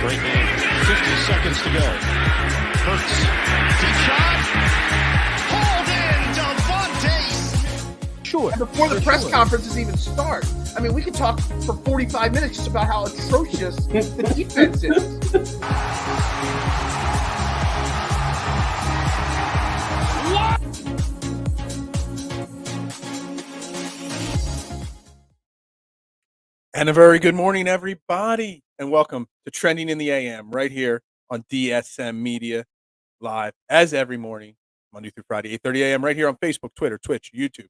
Great game. 50 seconds to go. Hurts. Deep shot. Hauled in. Devontae. Sure. Before the press conferences even start. I mean, we could talk for 45 minutes just about how atrocious the defense is. And a very good morning, everybody, and welcome to Trending in the AM right here on DSM Media live as every morning, Monday through Friday, 8:30 a.m. right here on Facebook, Twitter, Twitch, YouTube.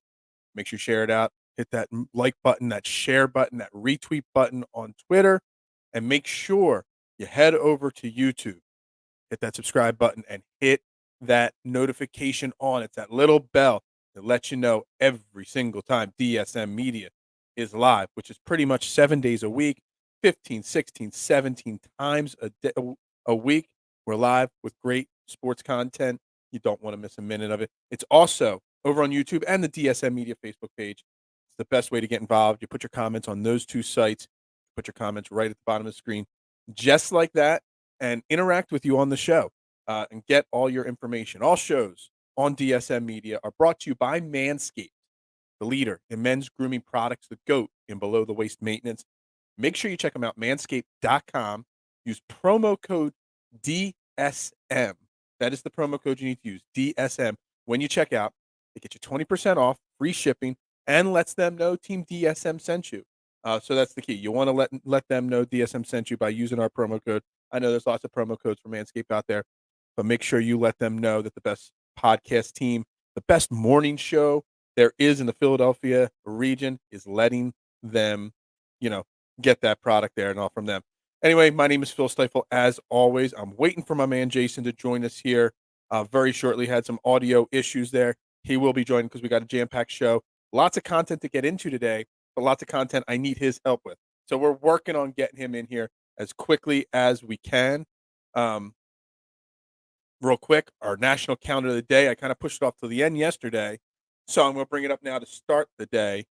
Make sure you share it out. Hit that like button, that share button, that retweet button on Twitter, and make sure you head over to YouTube. Hit that subscribe button and hit that notification on. It's that little bell that lets you know every single time DSM Media is live, which is pretty much 7 days a week, 15, 16, 17 times a week. We're live with great sports content. You don't want to miss a minute of it. It's also over on YouTube and the DSM Media Facebook page. It's the best way to get involved. You put your comments on those two sites, put your comments right at the bottom of the screen, just like that, and interact with you on the show and get all your information. All shows on DSM Media are brought to you by Manscaped, the leader in men's grooming products, the GOAT in below the waist maintenance. Make sure you check them out, manscaped.com. Use promo code DSM. That is the promo code you need to use, DSM. When you check out, they get you 20% off, free shipping, and lets them know Team DSM sent you. So that's the key. You want to let them know DSM sent you by using our promo code. I know there's lots of promo codes for Manscaped out there, but make sure you let them know that the best podcast team, the best morning show there is in the Philadelphia region is letting them, get that product there and all from them. Anyway, my name is Phil Stifel. As always, I'm waiting for my man Jason to join us here very shortly. Had some audio issues there. He will be joining because we got a jam-packed show. Lots of content to get into today, but lots of content I need his help with. So we're working on getting him in here as quickly as we can. Real quick, our national calendar of the day, I kind of pushed it off to the end yesterday. So I'm going to bring it up now to start the day.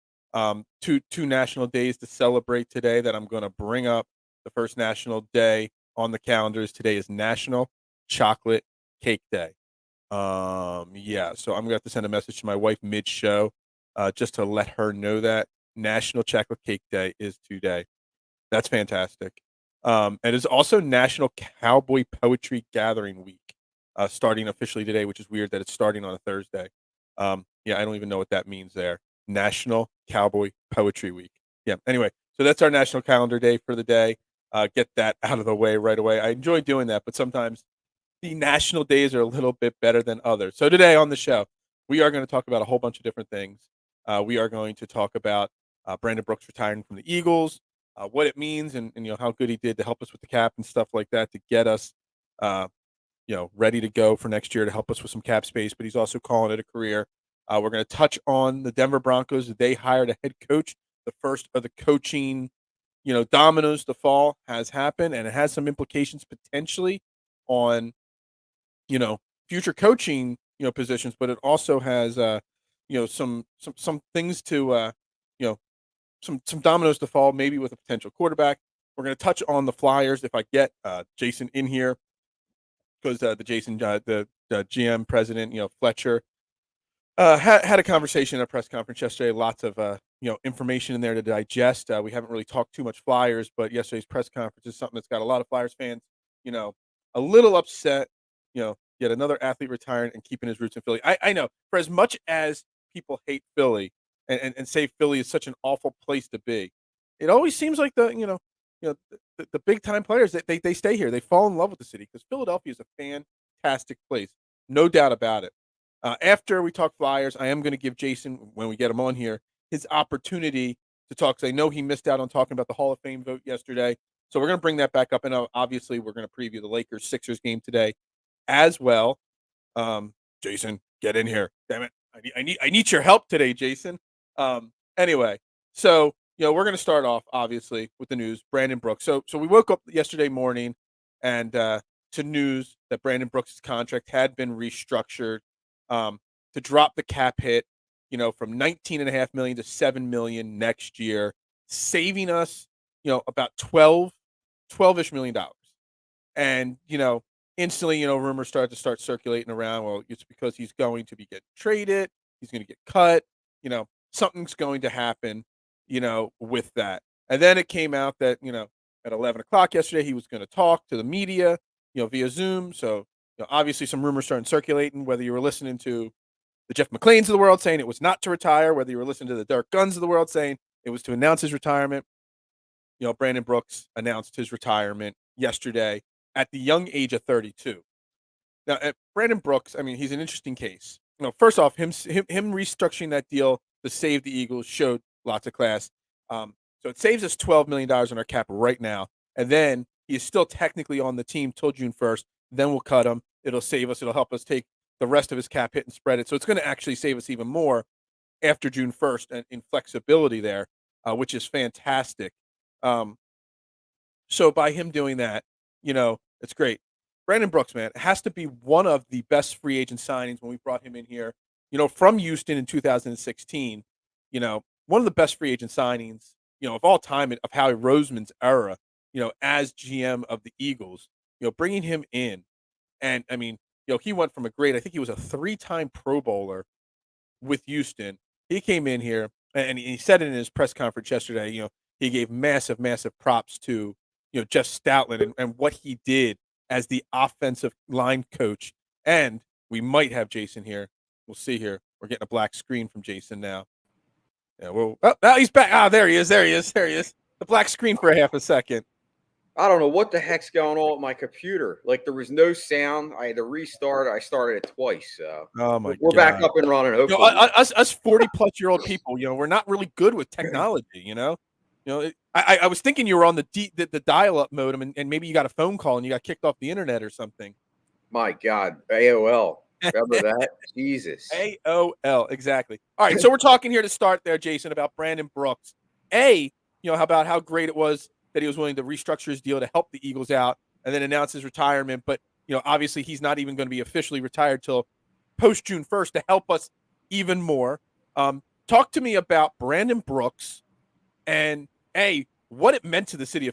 Two national days to celebrate today that I'm going to bring up. The first national day on the calendars today is National Chocolate Cake Day. So I'm going to have to send a message to my wife mid-show just to let her know that National Chocolate Cake Day is today. That's fantastic. And it's also National Cowboy Poetry Gathering Week, starting officially today, which is weird that it's starting on a Thursday. I don't even know what that means there. National Cowboy Poetry Week. Anyway, so that's our national calendar day for the day. Get that out of the way right away. I enjoy doing that, but sometimes the national days are a little bit better than others. So today on the show, we are going to talk about a whole bunch of different things. We are going to talk about Brandon Brooks retiring from the Eagles, what it means, and how good he did to help us with the cap and stuff like that to get us ready to go for next year to help us with some cap space, but he's also calling it a career. We're going to touch on the Denver Broncos. They hired a head coach. The first of the coaching, dominoes to fall has happened, and it has some implications potentially on, future coaching, positions, but it also has, some things to, some dominoes to fall, maybe with a potential quarterback. We're going to touch on the Flyers if I get Jason in here, because the GM president, Fletcher, had a conversation at a press conference yesterday. Lots of information in there to digest. We haven't really talked too much Flyers, but yesterday's press conference is something that's got a lot of Flyers fans, a little upset. Yet another athlete retiring and keeping his roots in Philly. I know, for as much as people hate Philly and say Philly is such an awful place to be, it always seems like the big time players they stay here. They fall in love with the city because Philadelphia is a fantastic place, no doubt about it. After we talk Flyers, I am going to give Jason, when we get him on here, his opportunity to talk, because I know he missed out on talking about the Hall of Fame vote yesterday. So we're going to bring that back up, and obviously we're going to preview the Lakers-Sixers game today as well. Jason, get in here. Damn it. I need your help today, Jason. Anyway, so we're going to start off obviously with the news. Brandon Brooks. So we woke up yesterday morning and to news that Brandon Brooks' contract had been restructured to drop the cap hit, from $19.5 million to $7 million next year, saving us, about $12-ish million. And, instantly, rumors start circulating around. Well, it's because he's going to be getting traded. He's going to get cut. Something's going to happen, with that. And then it came out that, at 11 o'clock yesterday, he was going to talk to the media, via Zoom. So, obviously some rumors started circulating, whether you were listening to the Jeff McClains of the world saying it was not to retire, whether you were listening to the Derek Guns of the world saying it was to announce his retirement. Brandon Brooks announced his retirement yesterday at the young age of 32. Now, Brandon Brooks, I mean, he's an interesting case. First off, him restructuring that deal to save the Eagles showed lots of class. So it saves us $12 million in our cap right now. And then he is still technically on the team till June 1st. Then we'll cut him. It'll save us. It'll help us take the rest of his cap hit and spread it. So it's going to actually save us even more after June 1st and in flexibility there, which is fantastic. So by him doing that, it's great. Brandon Brooks, man, has to be one of the best free agent signings when we brought him in here, from Houston in 2016, one of the best free agent signings, of all time of Howie Roseman's era, as GM of the Eagles, bringing him in. And I mean, he went from I think he was a 3-time Pro Bowler with Houston. He came in here and he said it in his press conference yesterday, he gave massive, massive props to, Jeff Stoutland and what he did as the offensive line coach. And we might have Jason here. We'll see here. We're getting a black screen from Jason now. Yeah, he's back. There he is. The black screen for a half a second. I don't know what the heck's going on with my computer. Like, there was no sound. I had to restart. I started it twice. So we're back up and running. Hopefully. Us 40-plus-year-old people, we're not really good with technology, I was thinking you were on the dial-up modem and maybe you got a phone call and you got kicked off the internet or something. My God, AOL. Remember that? Jesus. AOL, exactly. All right, so we're talking here to start there, Jason, about Brandon Brooks. About how great it was that he was willing to restructure his deal to help the Eagles out and then announce his retirement. But, obviously he's not even going to be officially retired till post-June 1st to help us even more. Talk to me about Brandon Brooks and, what it meant to the city.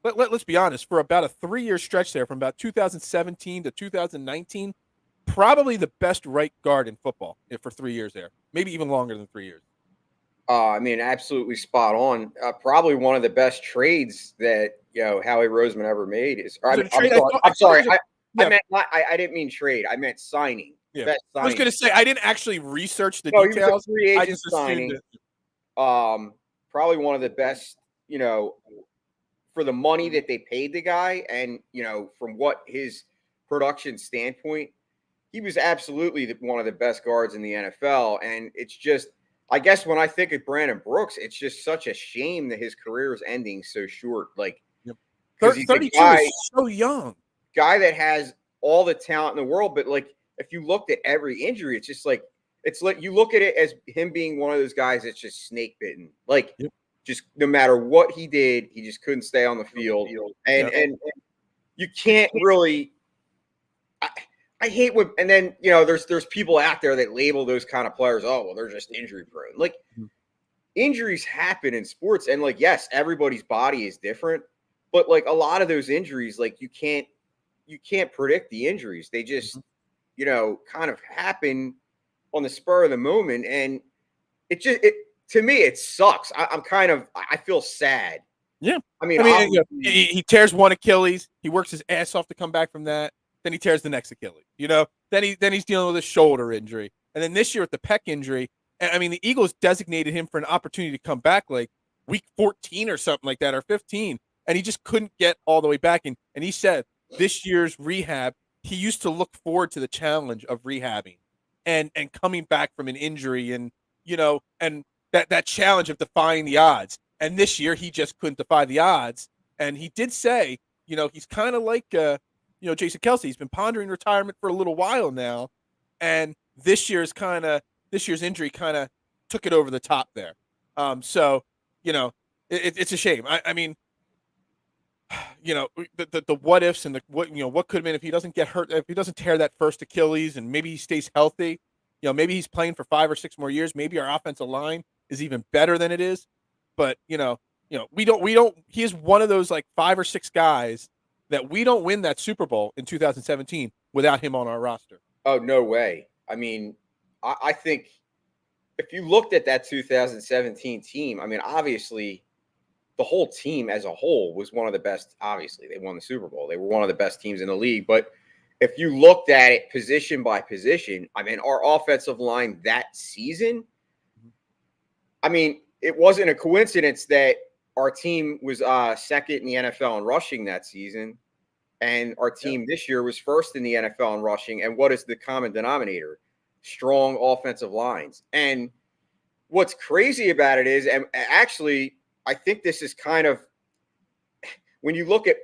Let's be honest. For about a 3-year stretch there, from about 2017 to 2019, probably the best right guard in football for 3 years there. Maybe even longer than 3 years. Absolutely spot on. Probably one of the best trades that Howie Roseman ever made is. I didn't mean trade. I meant signing. Yeah. Best signing. I was going to say I didn't actually research the details. He was a free agent signing. Probably one of the best. For the money that they paid the guy, and from what his production standpoint, he was absolutely one of the best guards in the NFL. And it's just. I guess when I think of Brandon Brooks, it's just such a shame that his career is ending so short. Like, 32 is so young. Guy that has all the talent in the world, but like if you looked at every injury, it's just like you look at it as him being one of those guys that's just snake bitten. Like, just no matter what he did, he just couldn't stay on the field, and you can't really. I hate when, and then there's people out there that label those kind of players. Oh, well, they're just injury prone. Like, injuries happen in sports, and like, yes, everybody's body is different, but like a lot of those injuries, like you can't predict the injuries. They just kind of happen on the spur of the moment, and to me it sucks. I feel sad. Yeah, he tears one Achilles. He works his ass off to come back from that. Then he tears the next Achilles, then he's dealing with a shoulder injury. And then this year with the pec injury, the Eagles designated him for an opportunity to come back like week 14 or something like that, or 15. And he just couldn't get all the way back. And he said this year's rehab, he used to look forward to the challenge of rehabbing and coming back from an injury and that challenge of defying the odds. And this year he just couldn't defy the odds. And he did say, he's kind of like Jason Kelce. He's been pondering retirement for a little while now, and this year's injury kind of took it over the top there. So it's a shame. The what ifs and what could have been if he doesn't get hurt, if he doesn't tear that first Achilles, and maybe he stays healthy. Maybe he's playing for 5 or 6 more years. Maybe our offensive line is even better than it is. But we don't. He is one of those like 5 or 6 guys that we don't win that Super Bowl in 2017 without him on our roster. Oh, no way. I mean, I think if you looked at that 2017 team, I mean, obviously the whole team as a whole was one of the best. Obviously, they won the Super Bowl. They were one of the best teams in the league. But if you looked at it position by position, I mean, our offensive line that season, I mean, it wasn't a coincidence that our team was second in the NFL in rushing that season. And our team this year was first in the NFL in rushing. And what is the common denominator? Strong offensive lines. And what's crazy about it is, and actually, I think this is kind of, when you look at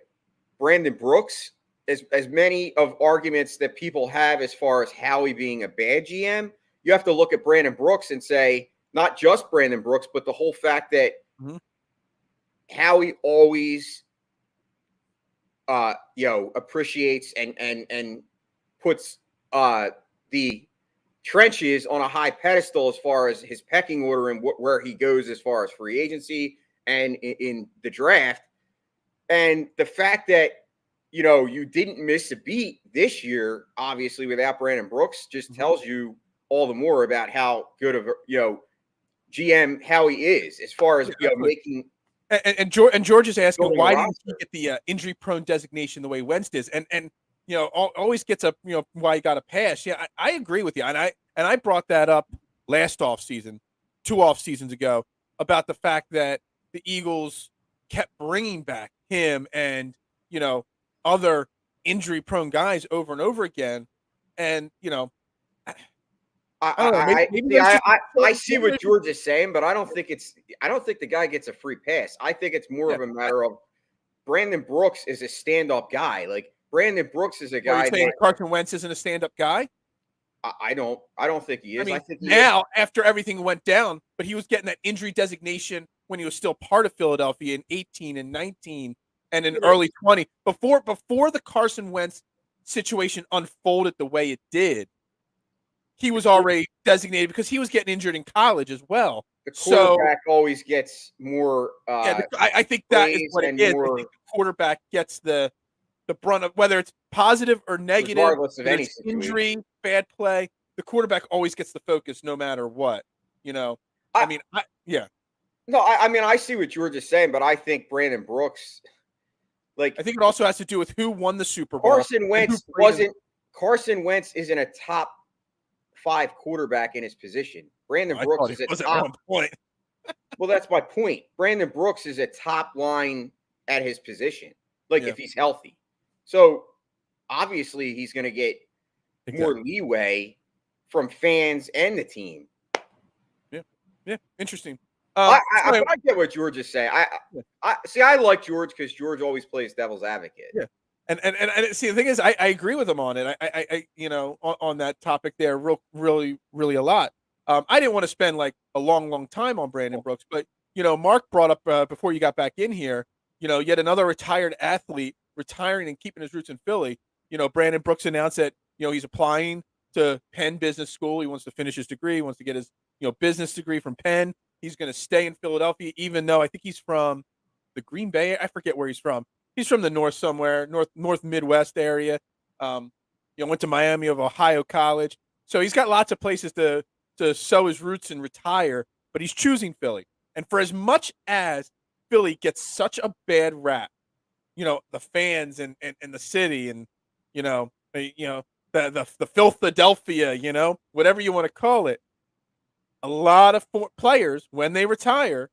Brandon Brooks, as many of arguments that people have as far as Howie being a bad GM, you have to look at Brandon Brooks and say, not just Brandon Brooks, but the whole fact that Howie always appreciates and puts the trenches on a high pedestal as far as his pecking order and where he goes as far as free agency and in the draft. And the fact that, you didn't miss a beat this year, obviously, without Brandon Brooks, just tells you all the more about how good of GM Howie is as far as making. And George is asking, why didn't he get the injury prone designation the way Wentz is? And always gets a why he got a pass. Yeah, I agree with you, and I brought that up last offseason, 2 off seasons ago, about the fact that the Eagles kept bringing back him and other injury prone guys over and over again, and I see what George is saying, but I don't think the guy gets a free pass. I think it's more of a matter of Brandon Brooks is a stand-up guy. Like Brandon Brooks is a guy. Are you saying Carson Wentz isn't a stand-up guy? I don't think he is. I think now after everything went down, but he was getting that injury designation when he was still part of Philadelphia in 18 and 19 and in early 20. Before the Carson Wentz situation unfolded the way it did, he was already designated because he was getting injured in college as well. The quarterback always gets more. I think that is what it is. I think the quarterback gets the brunt of whether it's positive or negative, regardless of any injury, bad play. The quarterback always gets the focus no matter what. No, I see what George is saying, but I think Brandon Brooks. I think it also has to do with who won the Super Bowl. Carson Wentz isn't a top 5 quarterback in his position. Brandon Brooks is a top point. Well, that's my point. Brandon Brooks is a top line at his position, if he's healthy. So obviously he's going to get more leeway from fans and the team. Yeah, interesting. I get what George is saying. I like George because George always plays devil's advocate. Yeah. And see, the thing is, I agree with him on it. I on that topic there, really a lot. I didn't want to spend a long time on Brandon Brooks, but Mark brought up before you got back in here, yet another retired athlete retiring and keeping his roots in Philly. Brandon Brooks announced that he's applying to Penn Business School. He wants to finish his degree. He wants to get his business degree from Penn. He's going to stay in Philadelphia, even though I think he's from the Green Bay. I forget where he's from. He's from the north somewhere, north Midwest area. Went to Miami of Ohio College. So he's got lots of places to sow his roots and retire, but he's choosing Philly. And for as much as Philly gets such a bad rap, the fans and the city and the Philadelphia, whatever you want to call it, a lot of players, when they retire,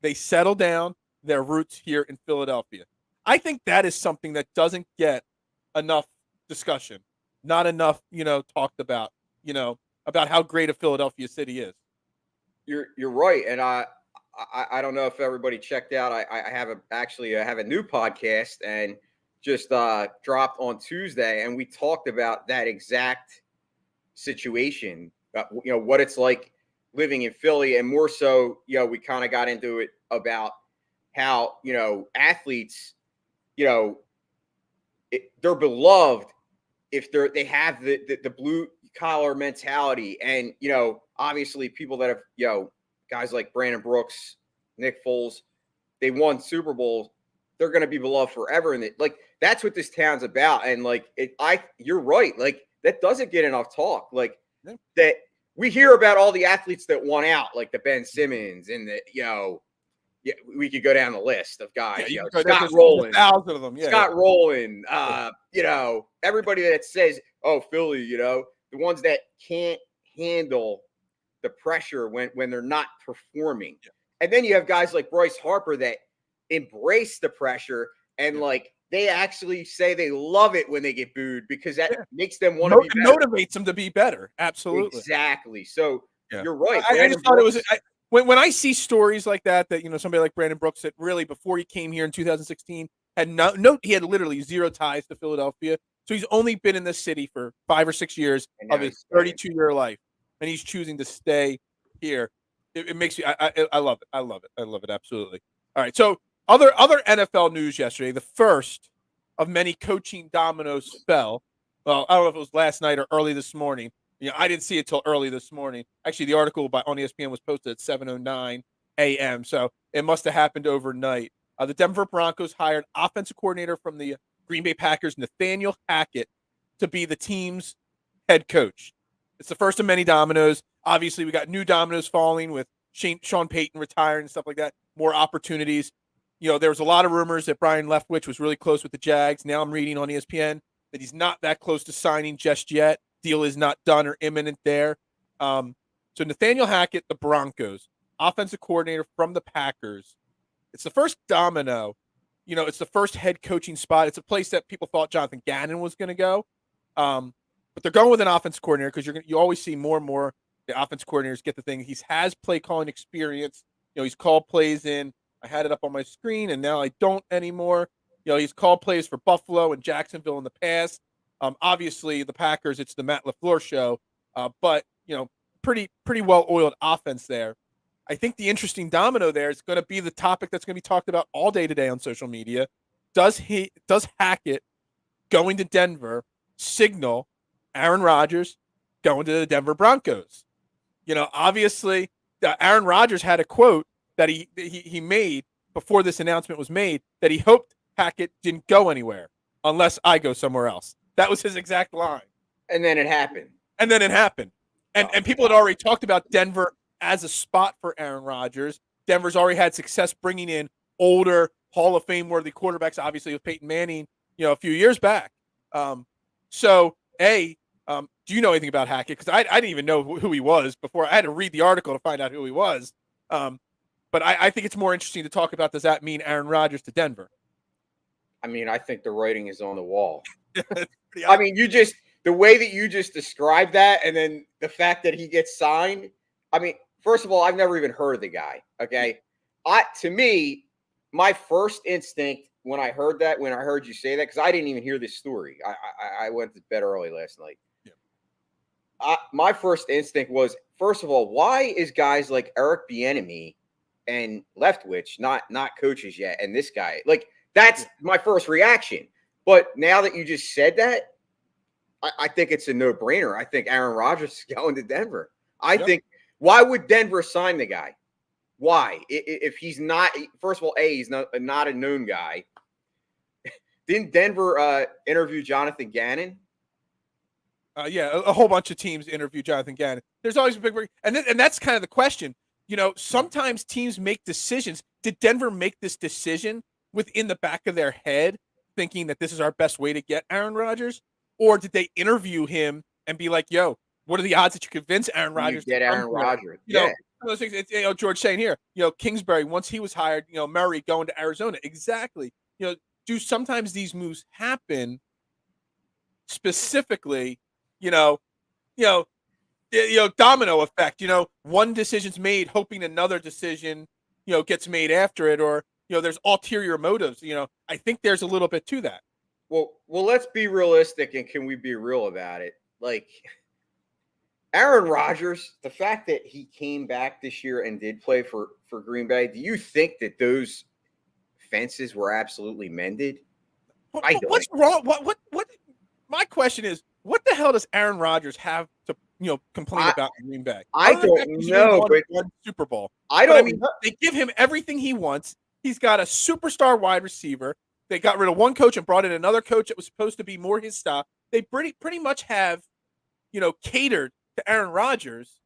they settle down their roots here in Philadelphia. I think that is something that doesn't get enough discussion, not enough, talked about, about how great a Philadelphia city is. You're right, and I don't know if everybody checked out. I have a new podcast and just dropped on Tuesday, and we talked about that exact situation. What it's like living in Philly, and more so, we kind of got into it about how athletes, they're beloved if they have the blue collar mentality, and obviously people that have guys like Brandon Brooks, Nick Foles, they won Super Bowls. they're going to be beloved forever. And like, that's what this town's about. And like, you're right. Like, that doesn't get enough talk. Like, that we hear about all the athletes that won out, like the Ben Simmons and the, yeah, we could go down the list of guys. Yeah, Scott Rowland, 1,000 of them. Yeah, Scott Rowland. Everybody that says, "Oh, Philly," the ones that can't handle the pressure when they're not performing. Yeah. And then you have guys like Bryce Harper that embrace the pressure and like they actually say they love it when they get booed because that makes them want to be better. Motivates them to be better. Absolutely, exactly. So you're right. I just thought it was. When I see stories like that somebody like Brandon Brooks that really before he came here in 2016 had he had literally zero ties to Philadelphia, so he's only been in this city for 5 or 6 years of his 32-year life, and he's choosing to stay here. It makes me I love it. I love it absolutely. All right, so other NFL news yesterday. The first of many coaching dominoes fell. Well, I don't know if it was last night or early this morning. I didn't see it till early this morning. Actually, the article on ESPN was posted at 7:09 a.m., so it must have happened overnight. The Denver Broncos hired offensive coordinator from the Green Bay Packers, Nathaniel Hackett, to be the team's head coach. It's the first of many dominoes. Obviously, we got new dominoes falling with Sean Payton retiring and stuff like that, more opportunities. There was a lot of rumors that Brian Leftwich was really close with the Jags. Now I'm reading on ESPN that he's not that close to signing just yet. Deal is not done or imminent there. So Nathaniel Hackett, the Broncos, offensive coordinator from the Packers. It's the first domino. It's the first head coaching spot. It's a place that people thought Jonathan Gannon was going to go. But they're going with an offensive coordinator because you always see more and more the offensive coordinators get the thing. He has play calling experience. He's called plays in. I had it up on my screen, and now I don't anymore. He's called plays for Buffalo and Jacksonville in the past. Obviously, the Packers, it's the Matt LaFleur show, but, pretty well-oiled offense there. I think the interesting domino there is going to be the topic that's going to be talked about all day today on social media. Does Hackett going to Denver signal Aaron Rodgers going to the Denver Broncos? Obviously, Aaron Rodgers had a quote that he made before this announcement was made that he hoped Hackett didn't go anywhere unless I go somewhere else. That was his exact line. And then it happened. And people had already talked about Denver as a spot for Aaron Rodgers. Denver's already had success bringing in older Hall of Fame worthy quarterbacks, obviously with Peyton Manning, a few years back. Do you know anything about Hackett? Because I didn't even know who he was before. I had to read the article to find out who he was. But I think it's more interesting to talk about, does that mean Aaron Rodgers to Denver? I mean, I think the writing is on the wall. I mean, the way that you just described that, and then the fact that he gets signed. I mean, first of all, I've never even heard of the guy. Okay. To me, my first instinct when I heard you say that, because I didn't even hear this story. I went to bed early last night. Yeah. My first instinct was, first of all, why is guys like Eric Bieniemy and Leftwich not coaches yet? And this guy, like, that's my first reaction. But now that you just said that, I think it's a no-brainer. I think Aaron Rodgers is going to Denver. I think, why would Denver sign the guy? Why? If he's not, first of all, he's not a known guy. Didn't Denver interview Jonathan Gannon? A whole bunch of teams interview Jonathan Gannon. There's always a big, and that's kind of the question. Sometimes teams make decisions. Did Denver make this decision within the back of their head, thinking that this is our best way to get Aaron Rodgers? Or did they interview him and be like, yo, what are the odds that you convince Aaron Rodgers to get Aaron Rodgers? It's, George saying here, Kingsbury, once he was hired, Murray going to Arizona. Exactly. Do sometimes these moves happen specifically, domino effect, one decision's made hoping another decision, gets made after it, or, there's ulterior motives. I think there's a little bit to that. Well, let's be realistic, and can we be real about it? Like, Aaron Rodgers, the fact that he came back this year and did play for Green Bay, do you think that those fences were absolutely mended? What's wrong? What? My question is, what the hell does Aaron Rodgers have to complain about in Green Bay? I don't know, but one Super Bowl. I don't. They give him everything he wants. He's got a superstar wide receiver. They got rid of one coach and brought in another coach that was supposed to be more his style. They pretty much have, catered to Aaron Rodgers,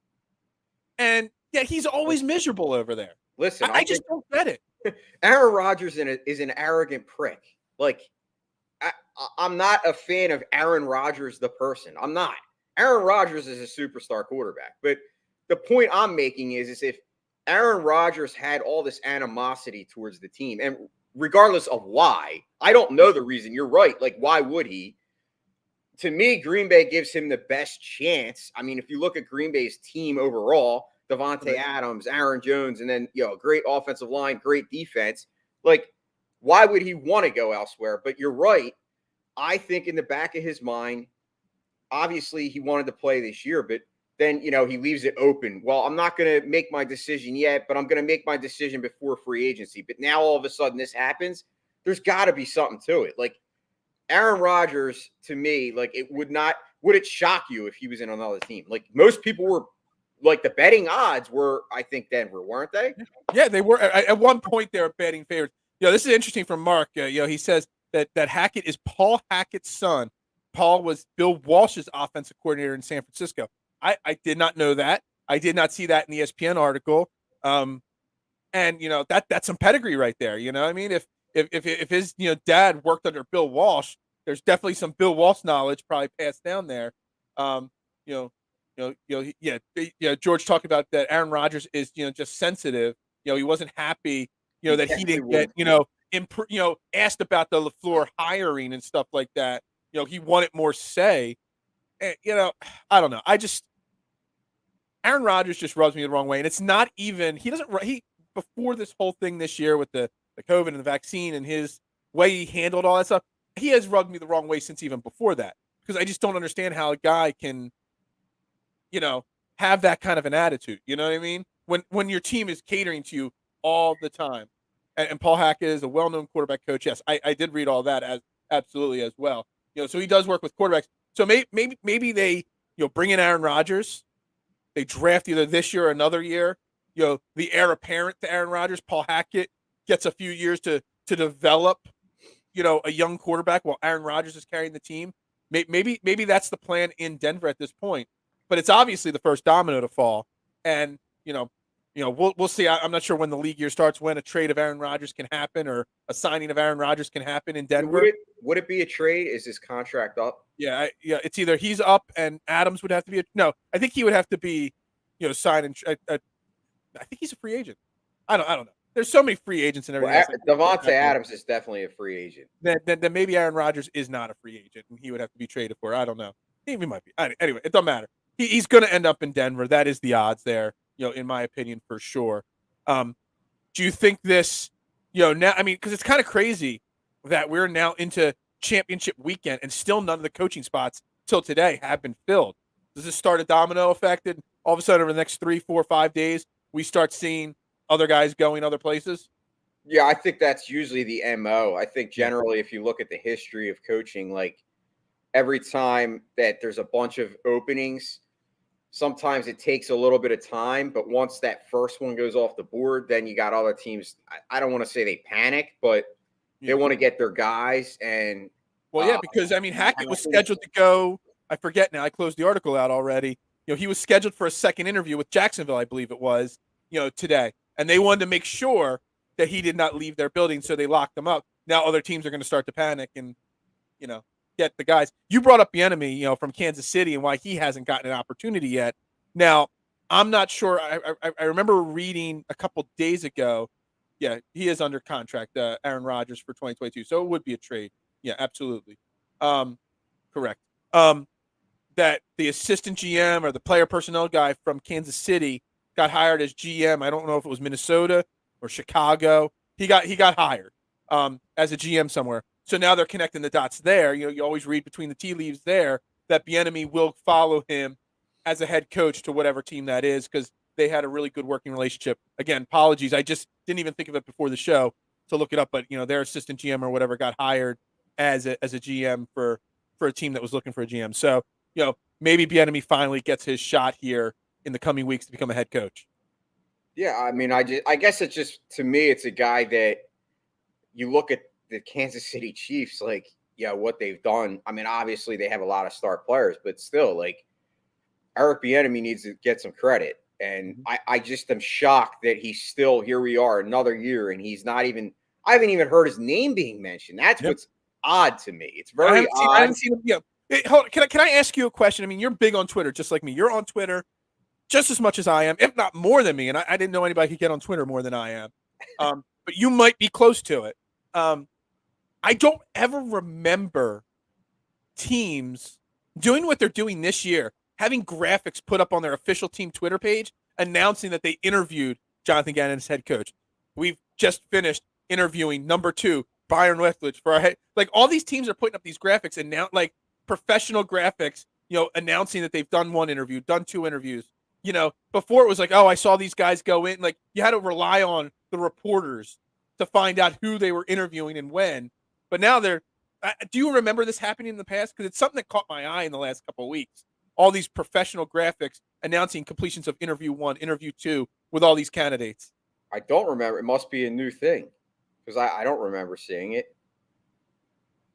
and yet he's always miserable over there. Listen, I just don't get it. Aaron Rodgers is an arrogant prick. Like, I'm not a fan of Aaron Rodgers, the person. I'm not. Aaron Rodgers is a superstar quarterback. But the point I'm making is if Aaron Rodgers had all this animosity towards the team, and regardless of why, I don't know the reason. You're right. Like, why would he? To me, Green Bay gives him the best chance. I mean, if you look at Green Bay's team overall, Devontae Adams, Aaron Jones, and then, great offensive line, great defense. Like, why would he want to go elsewhere? But you're right. I think in the back of his mind, obviously he wanted to play this year, but then, he leaves it open. Well, I'm not going to make my decision yet, but I'm going to make my decision before free agency. But now all of a sudden this happens. There's got to be something to it. Like, Aaron Rodgers, to me, like, would it shock you if he was in another team? Like, most people were, like, the betting odds were, I think, Denver, weren't they? Yeah, they were. At one point, they were betting favorites. This is interesting from Mark. He says that Hackett is Paul Hackett's son. Paul was Bill Walsh's offensive coordinator in San Francisco. I did not know that. I did not see that in the ESPN article. And that's some pedigree right there. I mean, if his dad worked under Bill Walsh, there's definitely some Bill Walsh knowledge probably passed down there. George talked about that Aaron Rodgers is just sensitive. He wasn't happy that he didn't get asked about the LaFleur hiring and stuff like that. He wanted more say. And, I don't know. Aaron Rodgers just rubs me the wrong way, and it's not even before this whole thing this year with the COVID and the vaccine and his way he handled all that stuff. He has rubbed me the wrong way since even before that, because I just don't understand how a guy can, have that kind of an attitude. You know what I mean? When your team is catering to you all the time, and Paul Hackett is a well-known quarterback coach. Yes, I did read all that as absolutely as well. So he does work with quarterbacks. So maybe they bring in Aaron Rodgers. They draft either this year or another year. The heir apparent to Aaron Rodgers, Paul Hackett, gets a few years to develop, a young quarterback while Aaron Rodgers is carrying the team. Maybe that's the plan in Denver at this point. But it's obviously the first domino to fall. And, we'll see. I'm not sure when the league year starts, when a trade of Aaron Rodgers can happen or a signing of Aaron Rodgers can happen in Denver. Would it be a trade? Is his contract up? Yeah. It's either he's up and Adams would have to be. No, I think he would have to be, signed. I think he's a free agent. I don't know. There's so many free agents and everything. Devontae Adams is definitely a free agent. Then maybe Aaron Rodgers is not a free agent and he would have to be traded for. I don't know. He might be. Anyway, it doesn't matter. He's going to end up in Denver. That is the odds there, in my opinion, for sure. Do you think this, now, I mean, because it's kind of crazy that we're now into championship weekend and still none of the coaching spots till today have been filled. Does this start a domino effect? And all of a sudden over the next 3, 4, 5 days, we start seeing other guys going other places? Yeah, I think that's usually the MO. I think generally, if you look at the history of coaching, like every time that there's a bunch of openings, sometimes it takes a little bit of time, but once that first one goes off the board, then you got other teams. I don't want to say they panic, but they want to get their guys. And because I mean, Hackett was scheduled to go. I forget now. I closed the article out already. He was scheduled for a second interview with Jacksonville, I believe it was, today, and they wanted to make sure that he did not leave their building, so they locked him up. Now other teams are going to start to panic and, get the guys. You brought up Bieniemy, from Kansas City and why he hasn't gotten an opportunity yet. Now, I'm not sure. I remember reading a couple days ago. Yeah, he is under contract, Aaron Rodgers, for 2022. So it would be a trade. Yeah, absolutely. Correct. That the assistant GM or the player personnel guy from Kansas City got hired as GM. I don't know if it was Minnesota or Chicago. He got hired as a GM somewhere. So now they're connecting the dots there. You always read between the tea leaves there that Bieniemy will follow him as a head coach to whatever team that is, because they had a really good working relationship. Again, apologies. I just didn't even think of it before the show to look it up, but their assistant GM or whatever got hired as a GM for a team that was looking for a GM. So, maybe Bieniemy finally gets his shot here in the coming weeks to become a head coach. Yeah, I mean, I guess it's just, to me, it's a guy that you look at the Kansas City Chiefs, like, what they've done. I mean, obviously they have a lot of star players, but still, like, Eric Bieniemy needs to get some credit. And I just am shocked that he's still, here we are another year, and he's not even, I haven't even heard his name being mentioned. That's what's odd to me. It's very odd. I haven't seen him. Yeah. Hold on, can I ask you a question? I mean, you're big on Twitter, just like me. You're on Twitter just as much as I am, if not more than me. And I didn't know anybody could get on Twitter more than I am. But you might be close to it. I don't ever remember teams doing what they're doing this year, having graphics put up on their official team Twitter page announcing that they interviewed Jonathan Gannon as head coach. We've just finished interviewing number 2, Byron Leftwich, for our head. Like, all these teams are putting up these graphics and now, like, professional graphics, announcing that they've done 1 interview, done 2 interviews. Before it was like, oh, I saw these guys go in. Like, you had to rely on the reporters to find out who they were interviewing and when. But now do you remember this happening in the past? Because it's something that caught my eye in the last couple of weeks. All these professional graphics announcing completions of interview 1, interview 2 with all these candidates. I don't remember. It must be a new thing because I don't remember seeing it.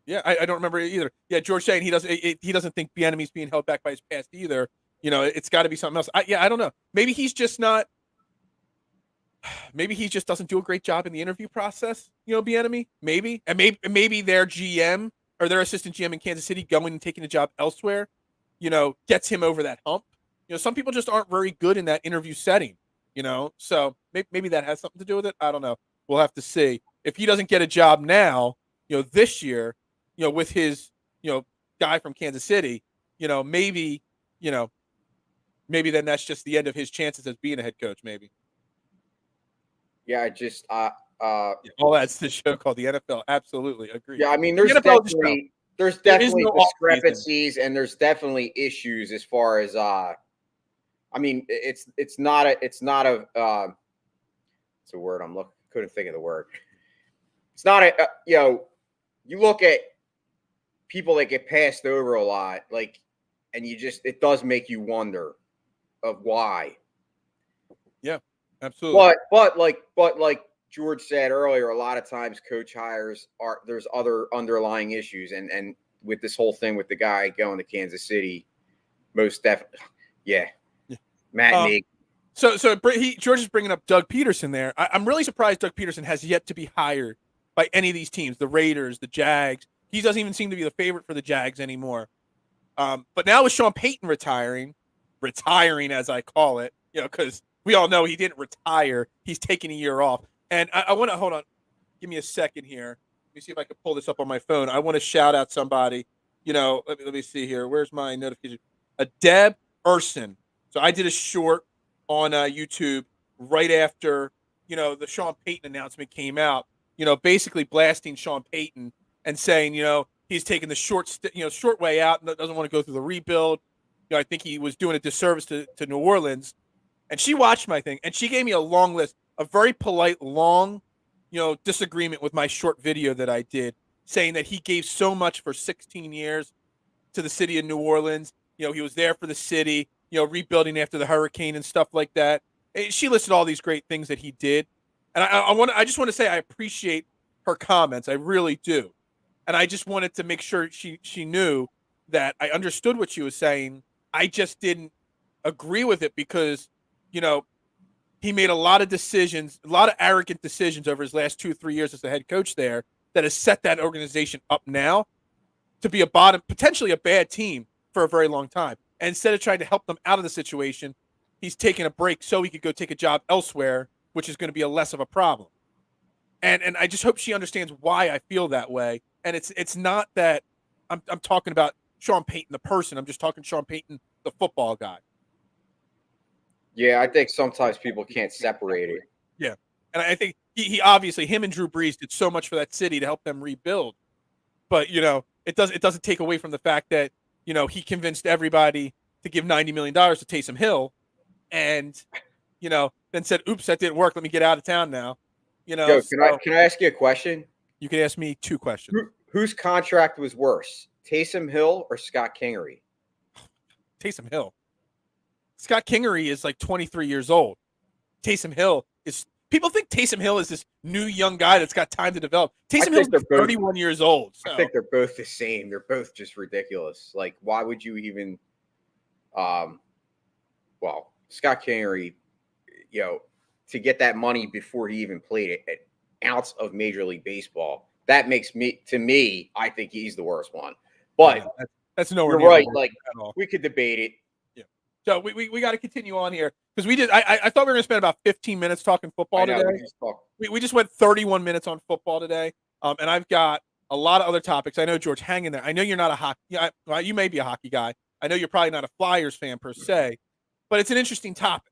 Yeah, I don't remember it either. Yeah, George saying he doesn't think Bieniemy's being held back by his past either. It's got to be something else. I don't know. Maybe he's just not. Maybe he just doesn't do a great job in the interview process. Bieniemy, maybe, and maybe their GM or their assistant GM in Kansas City going and taking a job elsewhere, gets him over that hump. Some people just aren't very good in that interview setting. So maybe that has something to do with it. I don't know. We'll have to see. If he doesn't get a job now, this year, with his, guy from Kansas City, maybe then that's just the end of his chances as being a head coach. Maybe. Yeah, I just all that's the show called the NFL. Absolutely agree. Yeah, I mean, there's definitely discrepancies and there's definitely issues as far as I mean, it's not a it's a word I'm looking, couldn't think of the word. It's not a you look at people that get passed over a lot, like, and it does make you wonder of why. Yeah, absolutely. But like George said earlier, a lot of times coach hires there's other underlying issues, and with this whole thing with the guy going to Kansas City, most definitely, yeah. Matt Nagy. So George is bringing up Doug Peterson there. I'm really surprised Doug Peterson has yet to be hired by any of these teams, the Raiders, the Jags. He doesn't even seem to be the favorite for the Jags anymore. But now with Sean Payton retiring as I call it, because we all know he didn't retire. He's taking a year off. And I want to, hold on, give me a second here. Let me see if I can pull this up on my phone. I want to shout out somebody. Let me see here. Where's my notification? Deb Urson. So I did a short on YouTube right after, the Sean Payton announcement came out, basically blasting Sean Payton and saying, he's taking the short way out and doesn't want to go through the rebuild. I think he was doing a disservice to New Orleans. And she watched my thing and she gave me a long list, a very polite, long, disagreement with my short video that I did, saying that he gave so much for 16 years to the city of New Orleans. He was there for the city, rebuilding after the hurricane and stuff like that. And she listed all these great things that he did. And I just want to say I appreciate her comments. I really do. And I just wanted to make sure she knew that I understood what she was saying. I just didn't agree with it because, he made a lot of decisions, a lot of arrogant decisions over his last 2-3 years as the head coach there that has set that organization up now to be potentially a bad team for a very long time. And instead of trying to help them out of the situation, he's taking a break so he could go take a job elsewhere, which is going to be less of a problem. And I just hope she understands why I feel that way. And it's not that I'm talking about Sean Payton, the person. I'm just talking Sean Payton, the football guy. Yeah, I think sometimes people can't separate it. Yeah. And I think he obviously, him and Drew Brees did so much for that city to help them rebuild. But, it doesn't take away from the fact that, he convinced everybody to give $90 million to Taysom Hill and, then said, oops, that didn't work. Let me get out of town now. Can I ask you a question? You can ask me 2 questions. Whose contract was worse, Taysom Hill or Scott Kingery? Taysom Hill. Scott Kingery is like 23 years old. Taysom Hill is people think Taysom Hill is this new young guy that's got time to develop. Taysom think Hill's they're both- 31 years old. So. I think they're both the same. They're both just ridiculous. Like, why would you even? Well, Scott Kingery, to get that money before he even played an ounce of Major League Baseball, that makes me, I think he's the worst one. But yeah, that's nowhere. You're right. Like we could debate it. Yeah. So we got to continue on here because we did. I thought we were going to spend about 15 minutes talking football today. We just went 31 minutes on football today. And I've got a lot of other topics. I know, George, hang in there. I know you're not a hockey. You may be a hockey guy. I know you're probably not a Flyers fan per se, but it's an interesting topic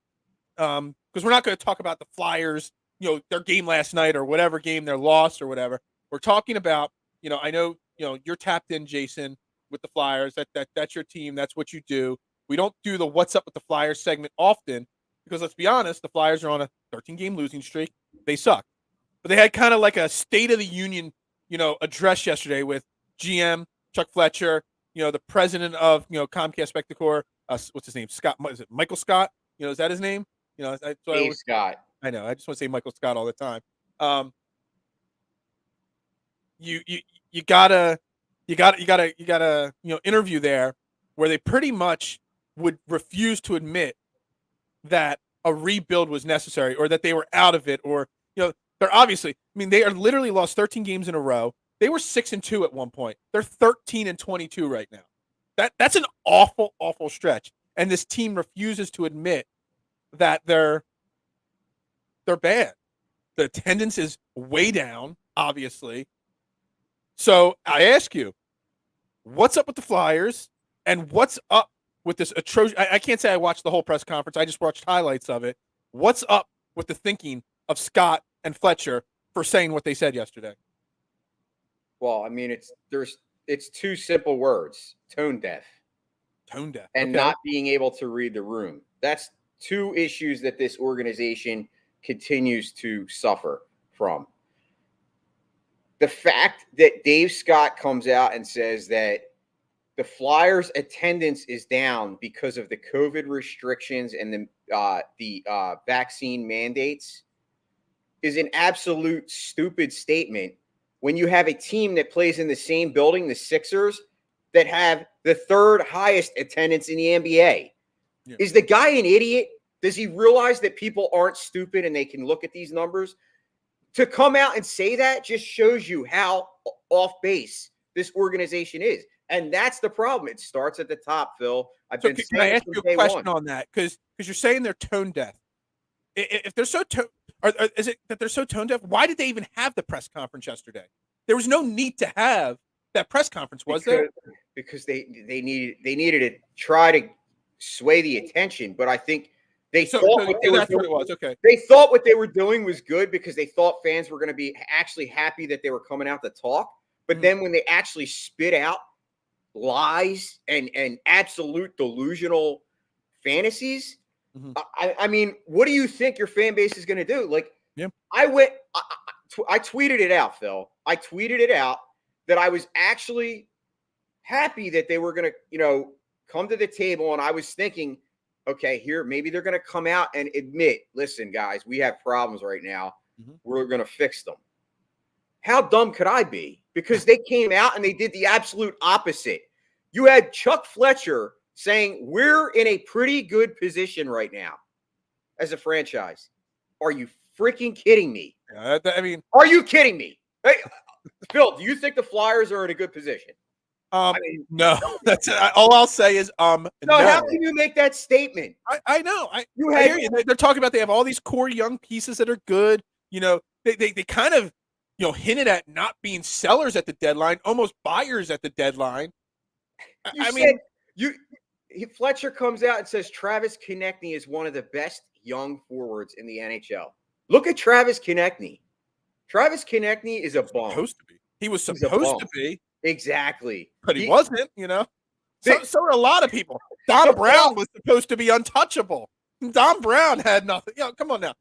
because we're not going to talk about the Flyers, their game last night or whatever game they lost or whatever. We're talking about, I know, you're tapped in, Jason, with the Flyers. That's your team. That's what you do. We don't do the "What's Up with the Flyers" segment often because, let's be honest, the Flyers are on a 13-game losing streak. They suck, but they had kind of like a State of the Union, address yesterday with GM Chuck Fletcher, the president of Comcast Spectacor. What's his name? Scott? Is it Michael Scott? Is that his name? Dave Scott. I know. I just want to say Michael Scott all the time. You gotta interview there where they pretty much would refuse to admit that a rebuild was necessary or that they were out of it, or they're obviously, they are literally lost 13 games in a row. They were 6-2 at one point. They're 13-22 right now. That's an awful stretch, and this team refuses to admit that they're bad. The attendance is way down, obviously. So I ask you, what's up with the Flyers, and what's up with this atrocious? I can't say I watched the whole press conference. I just watched highlights of it. What's up with the thinking of Scott and Fletcher for saying what they said yesterday? Well, it's two simple words: tone deaf. Tone deaf. And not being able to read the room. That's two issues that this organization continues to suffer from. The fact that Dave Scott comes out and says that the Flyers' attendance is down because of the COVID restrictions and the vaccine mandates is an absolute stupid statement when you have a team that plays in the same building, the Sixers, that have the third highest attendance in the NBA. Yeah. Is the guy an idiot? Does he realize that people aren't stupid and they can look at these numbers? To come out and say that just shows you how off base this organization is. And that's the problem. It starts at the top, Phil. Can I ask you a question on that? Because you're saying they're tone deaf. If they're so is it that they're so tone deaf? Why did they even have the press conference yesterday? There was no need to have that press conference, was there? Because they needed to try to sway the attention, but I think they thought what they were doing, what it was. Okay. They thought what they were doing was good because they thought fans were going to be actually happy that they were coming out to talk. But then when they actually spit out lies and absolute delusional fantasies, what do you think your fan base is going to do? Like, I tweeted it out, Phil. I tweeted it out that I was actually happy that they were going to, come to the table. And I was thinking, okay, here, maybe they're going to come out and admit, listen, guys, we have problems right now. We're going to fix them. How dumb could I be? Because they came out and they did the absolute opposite. You had Chuck Fletcher saying, we're in a pretty good position right now as a franchise. Are you freaking kidding me? Are you kidding me? Hey, Phil, do you think the Flyers are in a good position? No. That's all I'll say is no. How can you make that statement? I know. I hear you. They're talking about they have all these core young pieces that are good. They kind of hinted at not being sellers at the deadline, almost buyers at the deadline. Fletcher comes out and says Travis Konechny is one of the best young forwards in the NHL. Look at Travis Konechny. Travis Konechny is a bum. He was supposed to be. Exactly. But he wasn't, So are a lot of people. Don Brown was supposed to be untouchable. Don Brown had nothing. Come on now.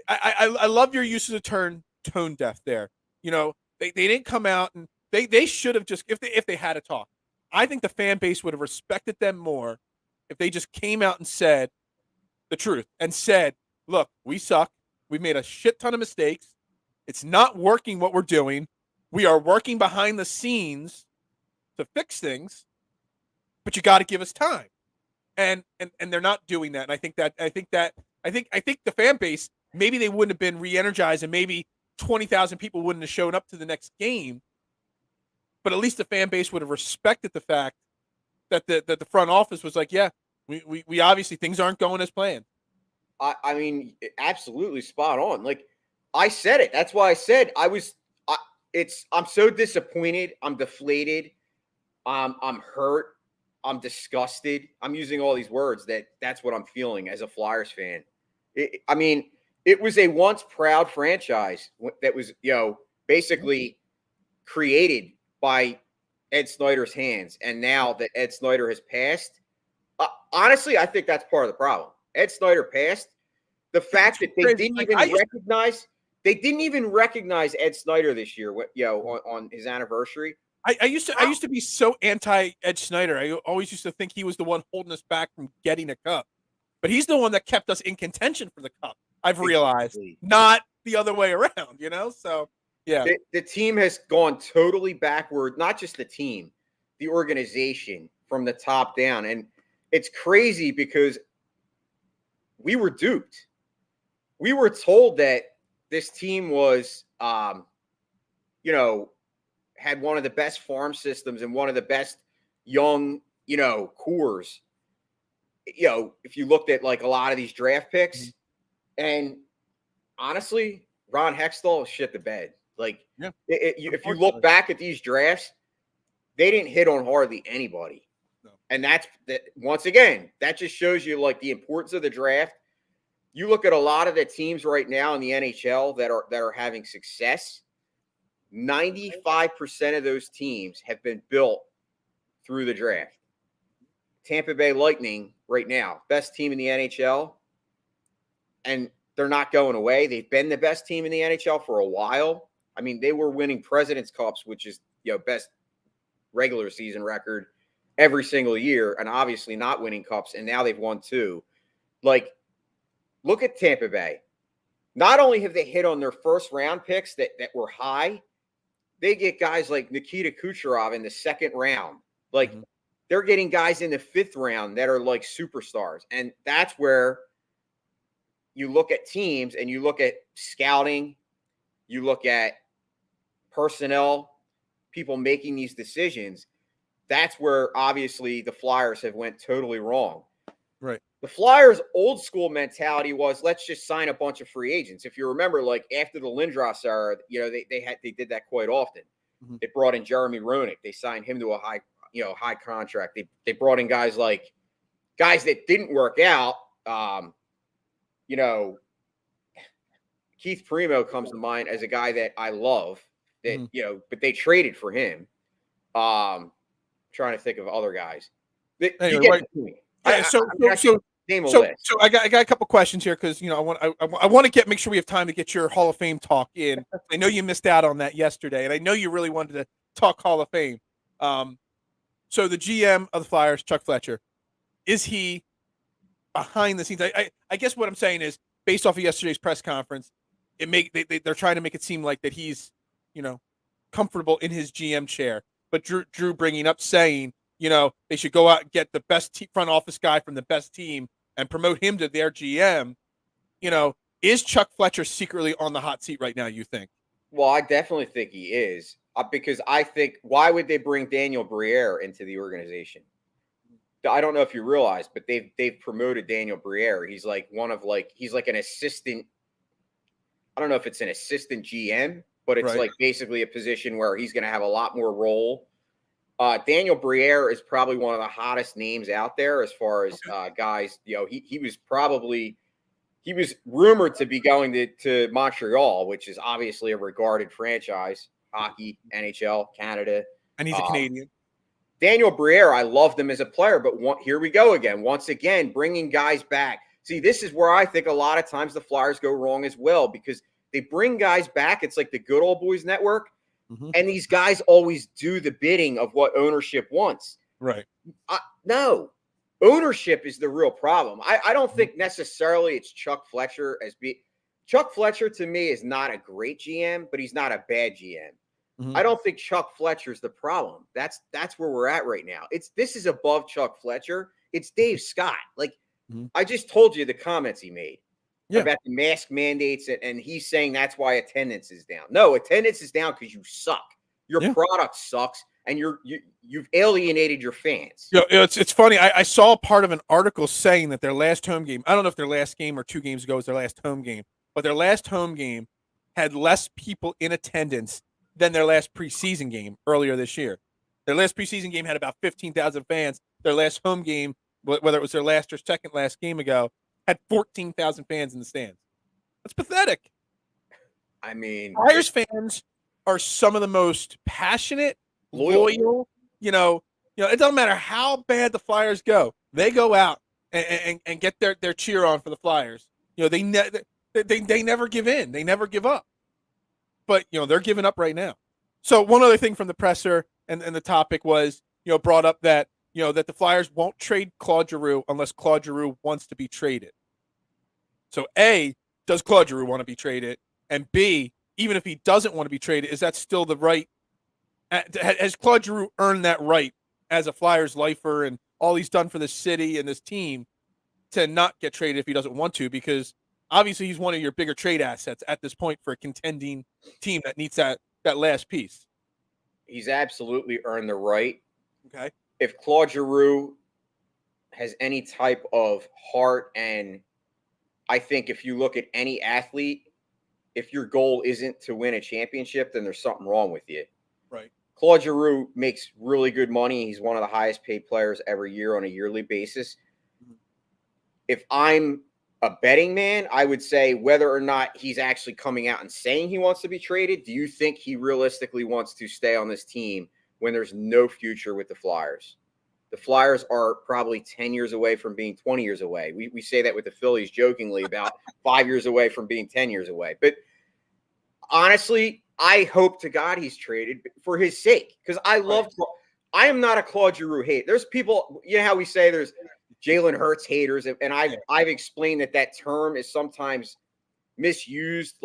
I love your use of the term tone deaf there. They didn't come out and they should have just, if they had a talk. I think the fan base would have respected them more if they just came out and said the truth and said, look, we suck. We've made a shit ton of mistakes. It's not working what we're doing. We are working behind the scenes to fix things, but you got to give us time. And they're not doing that. And I think the fan base, maybe they wouldn't have been re-energized, and maybe 20,000 people wouldn't have shown up to the next game. But at least the fan base would have respected the fact that the front office was like, yeah, we obviously things aren't going as planned. I mean, absolutely spot on. Like I said it. That's why I said I'm so disappointed. I'm deflated. I'm hurt. I'm disgusted. I'm using all these words that's what I'm feeling as a Flyers fan. It was a once proud franchise that was, basically created by Ed Snyder's hands. And now that Ed Snyder has passed, honestly, I think that's part of the problem. Ed Snyder passed. The fact that they didn't even recognize Ed Snyder this year, on his anniversary. I used to be so anti Ed Snyder. I always used to think he was the one holding us back from getting a cup, but he's the one that kept us in contention for the cup. I've realized, not the other way around. So yeah, the team has gone totally backward. Not just the team, the organization from the top down, and it's crazy because we were duped. We were told that this team was, had one of the best farm systems and one of the best young, cores. If you looked at like a lot of these draft picks, and honestly, Ron Hextall shit the bed. Like, if you look back at these drafts, they didn't hit on hardly anybody. No. And once again, that just shows you like the importance of the draft. You look at a lot of the teams right now in the NHL that are having success. 95% of those teams have been built through the draft. Tampa Bay Lightning right now, best team in the NHL, and they're not going away. They've been the best team in the NHL for a while. I mean, they were winning President's Cups, which is best regular season record every single year, and obviously not winning cups, and now they've won 2. Like, look at Tampa Bay. Not only have they hit on their first round picks that were high, they get guys like Nikita Kucherov in the second round. Like, they're getting guys in the 5th round that are like superstars. And that's where you look at teams and you look at scouting, you look at personnel, people making these decisions. That's where obviously the Flyers have went totally wrong. Right. The Flyers' old school mentality was, let's just sign a bunch of free agents. If you remember, like after the Lindros era, they did that quite often. Mm-hmm. They brought in Jeremy Roenick. They signed him to a high contract. They brought in guys that didn't work out. Keith Primo comes to mind as a guy that I love. That but they traded for him. Trying to think of other guys. So I got a couple questions here because I want to make sure we have time to get your Hall of Fame talk in. I know you missed out on that yesterday, and I know you really wanted to talk Hall of Fame. So the GM of the Flyers, Chuck Fletcher, is he behind the scenes? I guess what I'm saying is, based off of yesterday's press conference, they're trying to make it seem like that he's comfortable in his GM chair. But Drew bringing up saying, they should go out and get the best front office guy from the best team and promote him to their GM. Is Chuck Fletcher secretly on the hot seat right now, you think? Well, I definitely think he is. Because I think, why would they bring Daniel Briere into the organization? I don't know if you realize, but they've promoted Daniel Briere. He's like he's like an assistant. I don't know if it's an assistant GM, but it's like basically a position where he's going to have a lot more role. Daniel Briere is probably one of the hottest names out there as far as guys. He was rumored to be going to Montreal, which is obviously a regarded franchise, hockey, NHL, Canada. And he's a Canadian. Daniel Briere, I loved him as a player, but here we go again. Once again, bringing guys back. See, this is where I think a lot of times the Flyers go wrong as well, because they bring guys back. It's like the good old boys network. Mm-hmm. And these guys always do the bidding of what ownership wants. Right. No, ownership is the real problem. I don't think necessarily it's Chuck Fletcher Chuck Fletcher to me is not a great GM, but he's not a bad GM. Mhm. I don't think Chuck Fletcher's the problem. That's where we're at right now. This is above Chuck Fletcher. It's Dave Scott. Like Mhm. I just told you the comments he made Yeah. about the mask mandates, and he's saying that's why attendance is down. No, attendance is down because you suck. Your Yeah. product sucks, and you've alienated your fans. It's funny. I saw part of an article saying that their last home game, I don't know if their last game or 2 games ago was their last home game, but their last home game had less people in attendance than their last preseason game earlier this year. Their last preseason game had about 15,000 fans. Their last home game, whether it was their last or second last game ago, had 14,000 fans in the stands. That's pathetic. I mean, Flyers fans are some of the most passionate, loyal. You know, it doesn't matter how bad the Flyers go; they go out and get their cheer on for the Flyers. They never give in. They never give up. But they're giving up right now. So one other thing from the presser and the topic was brought up that that the Flyers won't trade Claude Giroux unless Claude Giroux wants to be traded. So A, does Claude Giroux want to be traded? And B, even if he doesn't want to be traded, is that still the right? Has Claude Giroux earned that right as a Flyers lifer and all he's done for this city and this team to not get traded if he doesn't want to? Because obviously he's one of your bigger trade assets at this point for a contending team that needs that last piece. He's absolutely earned the right. Okay. If Claude Giroux has any type of heart, and I think if you look at any athlete, if your goal isn't to win a championship, then there's something wrong with you. Right. Claude Giroux makes really good money. He's one of the highest paid players every year on a yearly basis. Mm-hmm. If I'm a betting man, I would say whether or not he's actually coming out and saying he wants to be traded, do you think he realistically wants to stay on this team when there's no future with the Flyers? The Flyers are probably 10 years away from being 20 years away. We say that with the Phillies jokingly about 5 years away from being 10 years away. But honestly, I hope to God he's traded for his sake, because I am not a Claude Giroux hate. There's people, how we say there's Jalen Hurts haters, and I've explained that term is sometimes misused,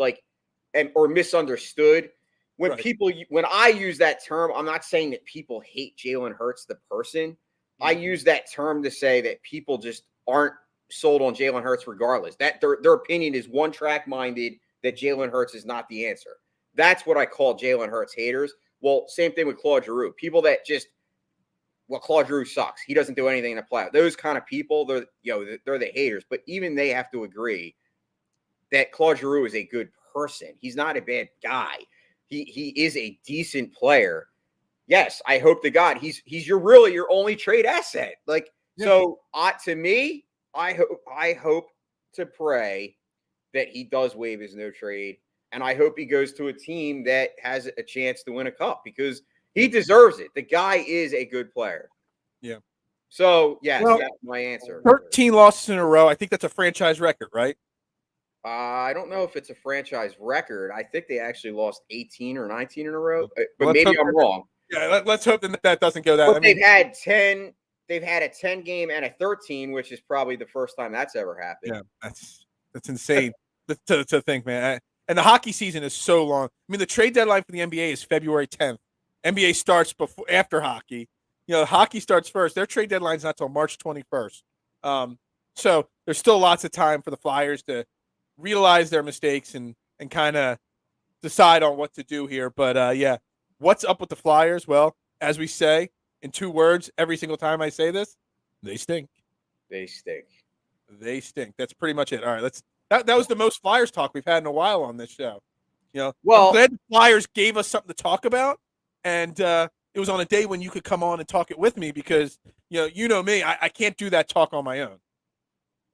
or misunderstood. When I use that term, I'm not saying that people hate Jalen Hurts the person. I use that term to say that people just aren't sold on Jalen Hurts regardless. That their opinion is one-track minded, that Jalen Hurts is not the answer. That's what I call Jalen Hurts haters. Well, same thing with Claude Giroux. People that Claude Giroux sucks. He doesn't do anything in the playoffs. Those kind of people, they're the haters. But even they have to agree that Claude Giroux is a good person. He's not a bad guy. He is a decent player. Yes, I hope to God he's your only trade asset. So to me, I hope to pray that he does waive his no trade, and I hope he goes to a team that has a chance to win a cup, because he deserves it. The guy is a good player. Yeah. So that's my answer. 13 losses in a row. I think that's a franchise record, right? I don't know if it's a franchise record. I think they actually lost 18 or 19 in a row, but Well, maybe I'm wrong. Yeah, let's hope that doesn't go that. But they've had 10. They've had a 10 game and a 13, which is probably the first time that's ever happened. Yeah, that's insane to think, man. And the hockey season is so long. I mean, the trade deadline for the NBA is February 10th. NBA starts after hockey. Hockey starts first. Their trade deadline's not till March 21st. So there's still lots of time for the Flyers to realize their mistakes and kind of decide on what to do here. But what's up with the Flyers? Well, as we say in 2 words every single time I say this, they stink. They stink. They stink. That's pretty much it. All right, that was the most Flyers talk we've had in a while on this show. Well, I'm glad the Flyers gave us something to talk about, and it was on a day when you could come on and talk it with me, because you know me, I can't do that talk on my own.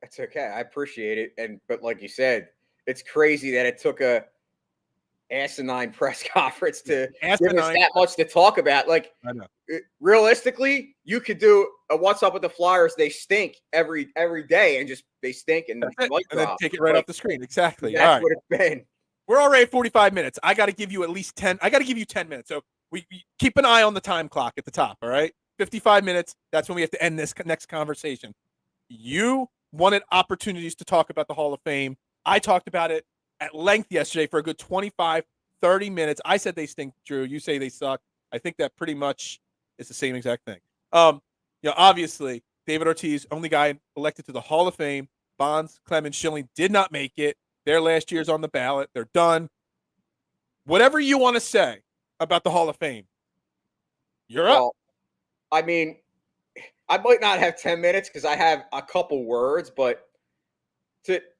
That's okay. I appreciate it. But like you said, it's crazy that it took a asinine press conference to give us that much to talk about. I know. Realistically, you could do a "What's Up with the Flyers?" They stink every day, and just they stink, and then take it right off the screen. Exactly. That's what it's been. We're already at 45 minutes. I got to give you at least 10. I got to give you 10 minutes. So we keep an eye on the time clock at the top. All right, 55 minutes. That's when we have to end this next conversation. You wanted opportunities to talk about the Hall of Fame. I talked about it at length yesterday for a good 25, 30 minutes. I said they stink, Drew. You say they suck. I think that pretty much is the same exact thing. Obviously, David Ortiz, only guy elected to the Hall of Fame. Bonds, Clemens, Schilling did not make it. Their last year's on the ballot. They're done. Whatever you want to say about the Hall of Fame, you're up. Well, I mean, I might not have 10 minutes because I have a couple words, but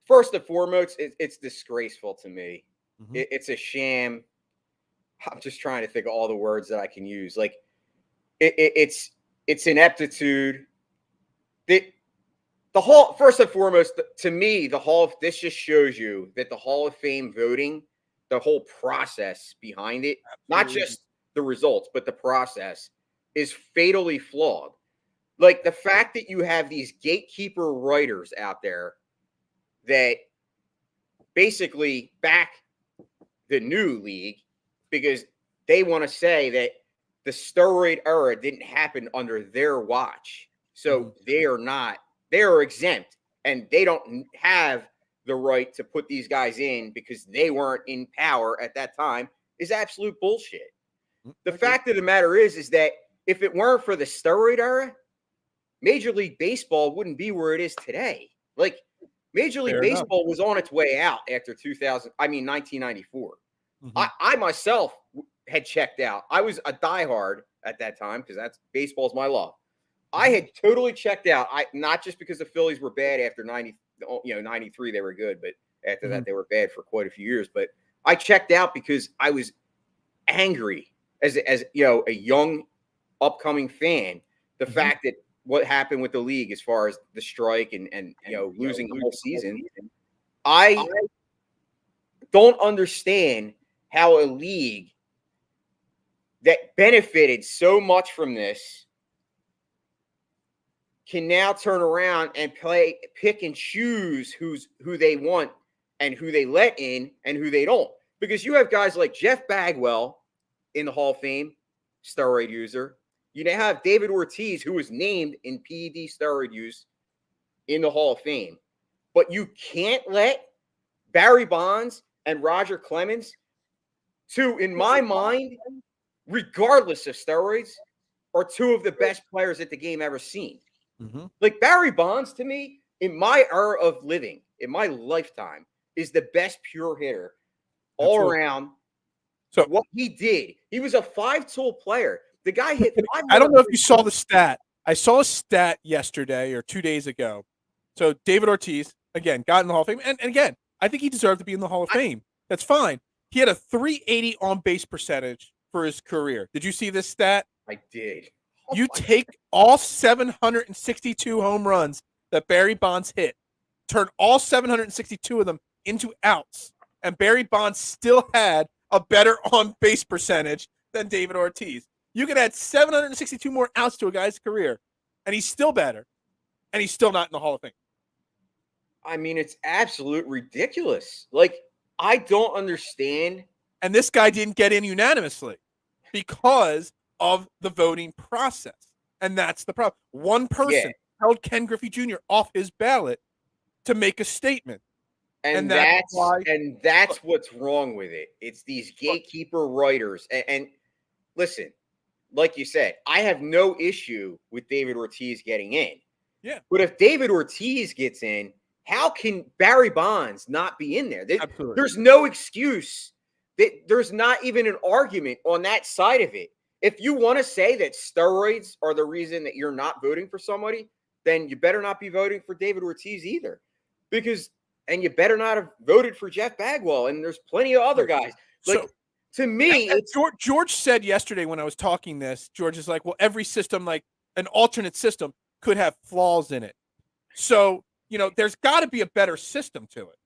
first and foremost, it's disgraceful to me. Mm-hmm. It's a sham. I'm just trying to think of all the words that I can use. Like, it's ineptitude. The Hall, first and foremost, to me, this just shows you that the Hall of Fame voting, the whole process behind it, not just the results, but the process, is fatally flawed. Like, the fact that you have these gatekeeper writers out there that basically back the new league because they want to say that the steroid era didn't happen under their watch. So they are exempt, and they don't have the right to put these guys in because they weren't in power at that time, is absolute bullshit. The fact of the matter is that if it weren't for the steroid era, Major League Baseball wouldn't be where it is today. Like, Major League Baseball was on its way out after 1994. Mm-hmm. I myself had checked out. I was a diehard at that time because baseball's my love. I had totally checked out. Not just because the Phillies were bad after 93 they were good, but after that they were bad for quite a few years. But I checked out because I was angry as a young upcoming fan. The fact that what happened with the league as far as the strike and losing the whole season, I don't understand how a league that benefited so much from this can now turn around and pick and choose who they want and who they let in and who they don't. Because you have guys like Jeff Bagwell in the Hall of Fame, steroid user. You now have David Ortiz, who was named in PED steroid use in the Hall of Fame. But you can't let Barry Bonds and Roger Clemens, two, in my mind, regardless of steroids, are two of the best players that the game ever seen. Mm-hmm. Like, Barry Bonds, to me, in my era of living, in my lifetime, is the best pure hitter all around. So what he did, he was a 5-tool player. The guy hit 5. I don't know if you saw the stat. I saw a stat yesterday or 2 days ago. So David Ortiz, again, got in the Hall of Fame. And again, I think he deserved to be in the Hall of Fame. That's fine. He had a 380 on-base percentage for his career. Did you see this stat? I did. You take all 762 home runs that Barry Bonds hit, turn all 762 of them into outs, and Barry Bonds still had a better on-base percentage than David Ortiz. You could add 762 more outs to a guy's career, and he's still better, and he's still not in the Hall of Fame. I mean, it's absolute ridiculous. Like, I don't understand. And this guy didn't get in unanimously because of the voting process. And that's the problem. One person held Ken Griffey Jr. off his ballot to make a statement. And that's what's wrong with it. It's these gatekeeper writers. And listen, like you said, I have no issue with David Ortiz getting in. Yeah. But if David Ortiz gets in, how can Barry Bonds not be in there? Absolutely. There's no excuse. There's not even an argument on that side of it. If you want to say that steroids are the reason that you're not voting for somebody, then you better not be voting for David Ortiz either. And you better not have voted for Jeff Bagwell. And there's plenty of other guys. Like, so, to me, George said yesterday when I was talking this, George is like, well, every system, like an alternate system, could have flaws in it. So, there's got to be a better system to it.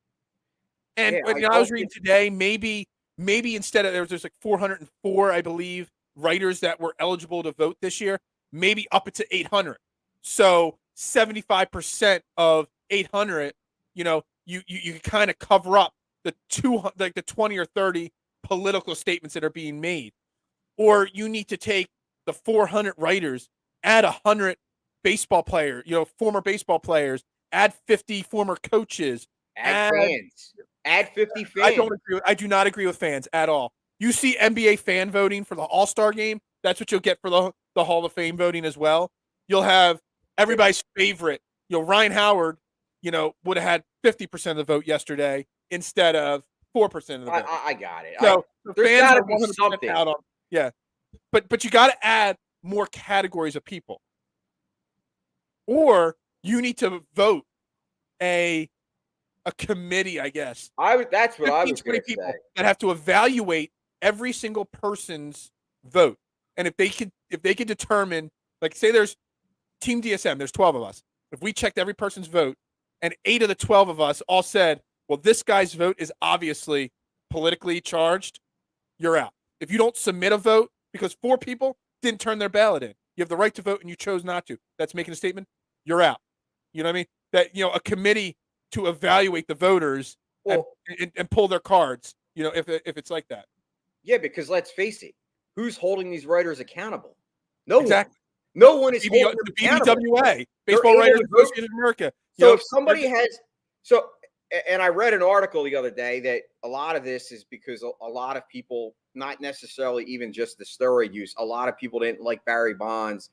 And I was reading today, maybe instead of there's like 404, I believe, writers that were eligible to vote this year, maybe up it to 800. So 75% of 800, you kind of cover up the 20 or 30 political statements that are being made. Or you need to take the 400 writers, add 100 baseball players, former baseball players, add 50 former coaches, add Add 50 I fans. don't agree. I do not agree with fans at all. You see NBA fan voting for the All-Star game. That's what you'll get for the Hall of Fame voting as well. You'll have everybody's favorite. Ryan Howard, would have had 50% of the vote yesterday instead of 4% of the vote. I got it. So the there's fans got to are be 100% something. out on. Yeah, but you got to add more categories of people, or you need to vote a committee, I guess. That's what I 15, was 20 going to people say. that have to evaluate every single person's vote. And if they could determine, like, say there's Team DSM, there's 12 of us. If we checked every person's vote and 8 of the 12 of us all said, well, this guy's vote is obviously politically charged, you're out. If you don't submit a vote because 4 people didn't turn their ballot in, you have the right to vote and you chose not to. That's making a statement. You're out. You know what I mean? That, a committee to evaluate the voters and pull their cards, if it's like that. Yeah, because let's face it, who's holding these writers accountable? No Exactly. one. No one is holding them the accountable. BBWA, Baseball able Writers to vote. Association of America. So if somebody and I read an article the other day that a lot of this is because a lot of people, not necessarily even just the steroid use, a lot of people didn't like Barry Bonds,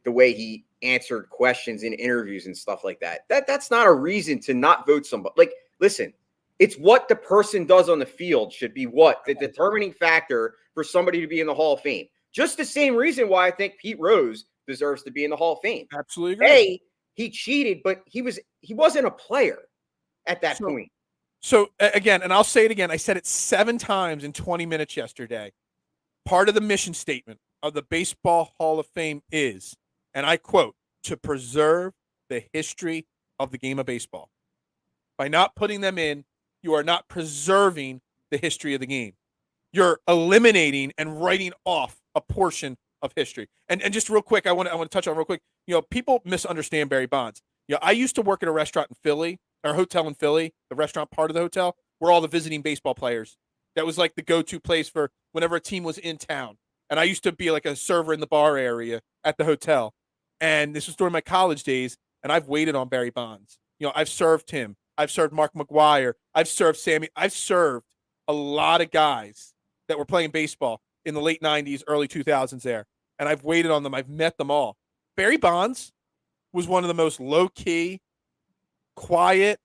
the way he answered questions in interviews and stuff like that. That's not a reason to not vote somebody. Like, listen, it's what the person does on the field should be the determining factor for somebody to be in the Hall of Fame. Just the same reason why I think Pete Rose deserves to be in the Hall of Fame. Absolutely agree. He cheated, but he wasn't a player at that point. So again, and I'll say it again, I said it 7 times in 20 minutes yesterday. Part of the mission statement of the Baseball Hall of Fame is, and I quote, to preserve the history of the game of baseball. By not putting them in, you are not preserving the history of the game. You're eliminating and writing off a portion of history. And just real quick, I want to touch on real quick. People misunderstand Barry Bonds. I used to work at a restaurant in Philly, or a hotel in Philly, the restaurant part of the hotel, where all the visiting baseball players. That was like the go-to place for whenever a team was in town. And I used to be like a server in the bar area at the hotel. And this was during my college days, and I've waited on Barry Bonds. I've served him. I've served Mark McGwire. I've served Sammy. I've served a lot of guys that were playing baseball in the late 90s, early 2000s there. And I've waited on them. I've met them all. Barry Bonds was one of the most low-key, quiet,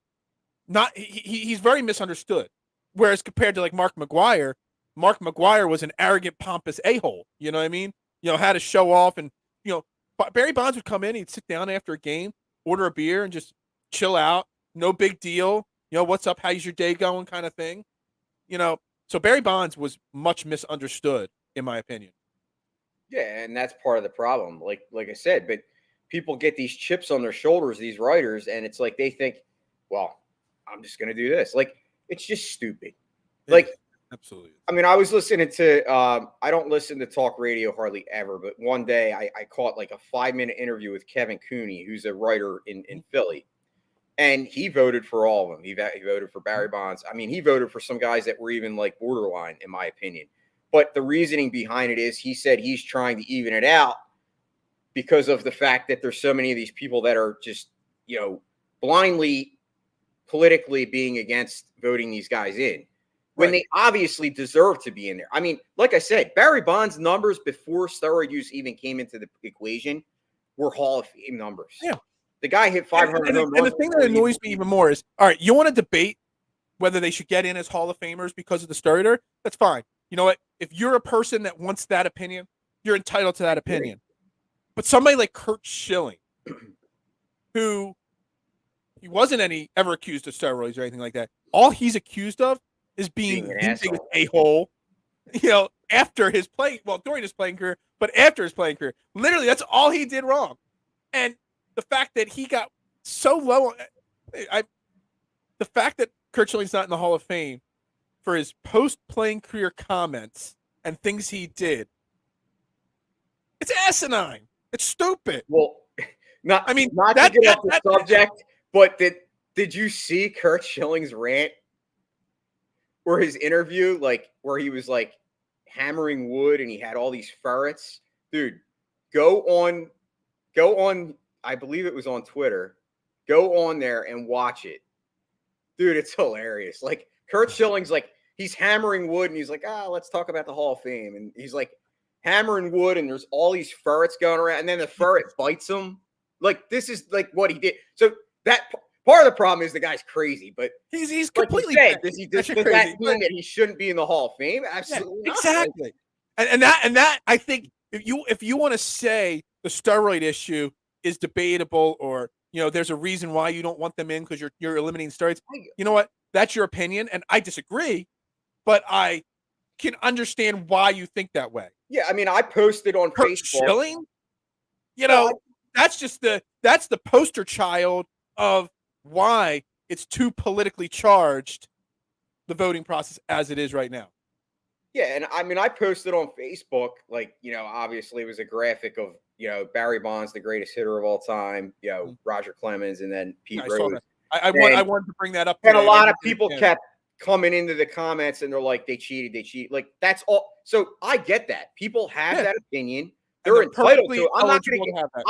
he's very misunderstood. Whereas compared to like Mark McGwire was an arrogant, pompous a-hole. You know what I mean? Had to show off. And, Barry Bonds would come in, he'd sit down after a game, order a beer, and just chill out. No big deal. What's up? How's your day going? Kind of thing. So Barry Bonds was much misunderstood, in my opinion. Yeah, and that's part of the problem. Like I said, but people get these chips on their shoulders, these writers, and it's like they think, well, I'm just going to do this. Like, it's just stupid. Like, absolutely. I mean, I was listening to, I don't listen to talk radio hardly ever, but one day I caught like a 5-minute interview with Kevin Cooney, who's a writer in Philly. And he voted for all of them. He voted for Barry Bonds. I mean, he voted for some guys that were even like borderline, in my opinion. But the reasoning behind it is he said he's trying to even it out because of the fact that there's so many of these people that are just, blindly politically being against voting these guys in when they obviously deserve to be in there. I mean, like I said, Barry Bonds' numbers before steroid use even came into the equation were Hall of Fame numbers. Yeah. The guy hit 500 home runs. And the thing that annoys me even more is, all right, you want to debate whether they should get in as Hall of Famers because of the steroid? That's fine. You know what? If you're a person that wants that opinion, you're entitled to that opinion. But somebody like Curt Schilling, who he wasn't ever accused of steroids or anything like that. All he's accused of is being the biggest a-hole, after his playing, during his playing career, but after his playing career. Literally, that's all he did wrong. And the fact that he got so low, the fact that Curt Schilling's not in the Hall of Fame for his post-playing career comments and things he did, it's asinine. It's stupid. Well, not to get off the subject, but did you see Curt Schilling's rant or his interview, like where he was like hammering wood and he had all these ferrets? Dude, go on. I believe it was on Twitter. Go on there and watch it. Dude, it's hilarious. Like Kurt Schilling's like, he's hammering wood and he's like, let's talk about the Hall of Fame. And he's like hammering wood and there's all these ferrets going around. And then the ferret bites him. Like, this is like what he did. So that part of the problem is the guy's crazy, but he's like completely does that mean that he shouldn't be in the Hall of Fame? Absolutely yeah, not. exactly. And that I think if you want to say the steroid issue is debatable, or there's a reason why you don't want them in because you're eliminating steroids. You know what? That's your opinion, and I disagree, but I can understand why you think that way. Yeah, I mean, I posted on Kurt Facebook. Schilling, that's the poster child of why it's too politically charged, the voting process as it is right now. Yeah, and I mean, I posted on Facebook, like, obviously it was a graphic of, Barry Bonds, the greatest hitter of all time, Roger Clemens, and then Pete Rose. I wanted to bring that up. And a lot of people kept coming into the comments and they're like, they cheated. Like, that's all. So I get that. People have that opinion. They're entitled to it. I'm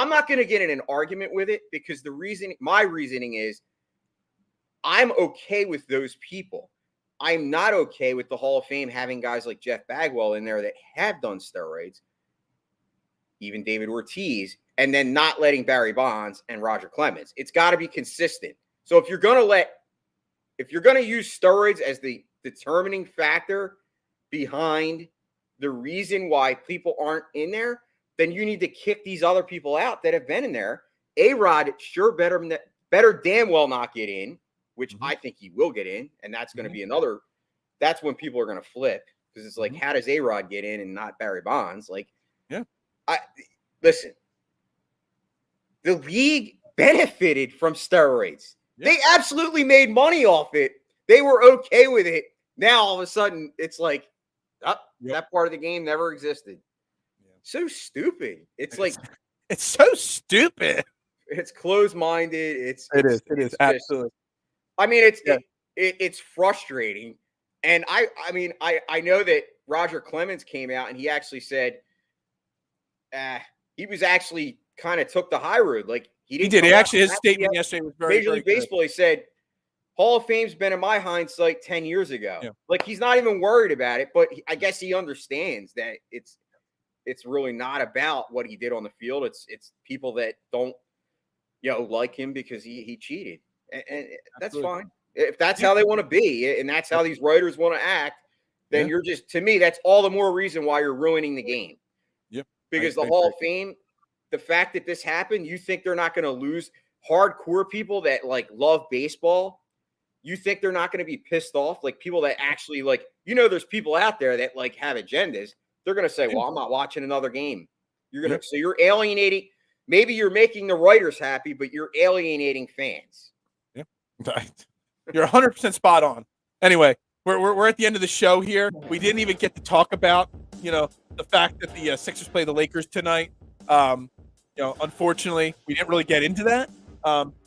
not going to get in an argument with it because my reasoning is I'm okay with those people. I'm not okay with the Hall of Fame having guys like Jeff Bagwell in there that have done steroids, even David Ortiz, and then not letting Barry Bonds and Roger Clemens. It's got to be consistent. So if you're going to use steroids as the determining factor behind the reason why people aren't in there, then you need to kick these other people out that have been in there. A-Rod sure better damn well not get in, which I think he will get in, and that's going to be that's when people are going to flip, because it's like, how does A-Rod get in and not Barry Bonds? Like, listen, the league benefited from steroids. Yeah. They absolutely made money off it. They were okay with it. Now, all of a sudden, it's like, that part of the game never existed. Yeah. So stupid. It's so stupid. It's closed-minded. It is absolutely. I mean, it's frustrating. And I know that Roger Clemens came out and he actually said he was actually kind of took the high road. Like, he did. His statement yesterday was very Major League Baseball. He said, Hall of Fame's been in my hindsight 10 years ago. Yeah. Like, he's not even worried about it, but I guess he understands that it's really not about what he did on the field. It's people that don't, like him because he cheated. And that's fine. If that's how they want to be, and that's how these writers want to act, then you're just, to me, that's all the more reason why you're ruining the game. Yep. Because the Hall of Fame, the fact that this happened, you think they're not going to lose hardcore people that like love baseball? You think they're not going to be pissed off? Like, people that actually like, there's people out there that like have agendas. They're going to say, well, I'm not watching another game. So you're alienating. Maybe you're making the writers happy, but you're alienating fans. Yeah. You're 100% spot on. Anyway, we're at the end of the show here. We didn't even get to talk about, the fact that the Sixers play the Lakers tonight. Unfortunately, we didn't really get into that.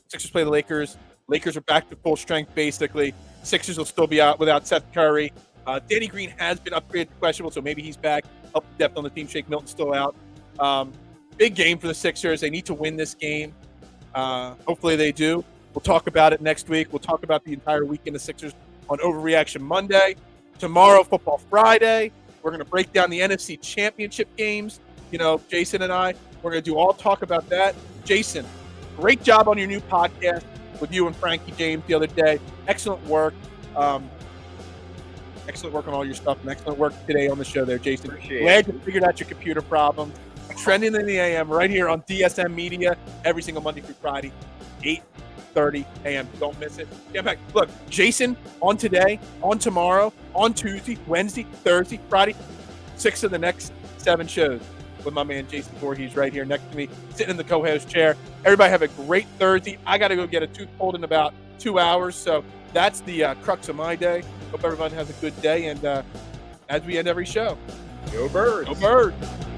Sixers play the Lakers. Lakers are back to full strength, basically. Sixers will still be out without Seth Curry. Danny Green has been upgraded to questionable, so maybe he's back. Help the depth on the team. Shake Milton's still out. Big game for the Sixers. They need to win this game. Hopefully they do. We'll talk about it next week. We'll talk about the entire weekend of Sixers on Overreaction Monday. Tomorrow, Football Friday. We're going to break down the NFC Championship games. Jason and I, we're going to do all talk about that. Jason, great job on your new podcast with you and Frankie James the other day. Excellent work. Excellent work on all your stuff, and excellent work today on the show there, Jason. Glad you figured out your computer problem. Trending in the AM right here on DSM Media every single Monday through Friday, 8:30 a.m. Don't miss it. Get back. Look, Jason on today, on tomorrow, on Tuesday, Wednesday, Thursday, Friday, 6 of the next 7 shows with my man Jason Voorhees right here next to me, sitting in the co-host chair. Everybody have a great Thursday. I got to go get a tooth pulled in about 2 hours, so that's the crux of my day. Hope everyone has a good day, and as we end every show, go Birds. Go Birds.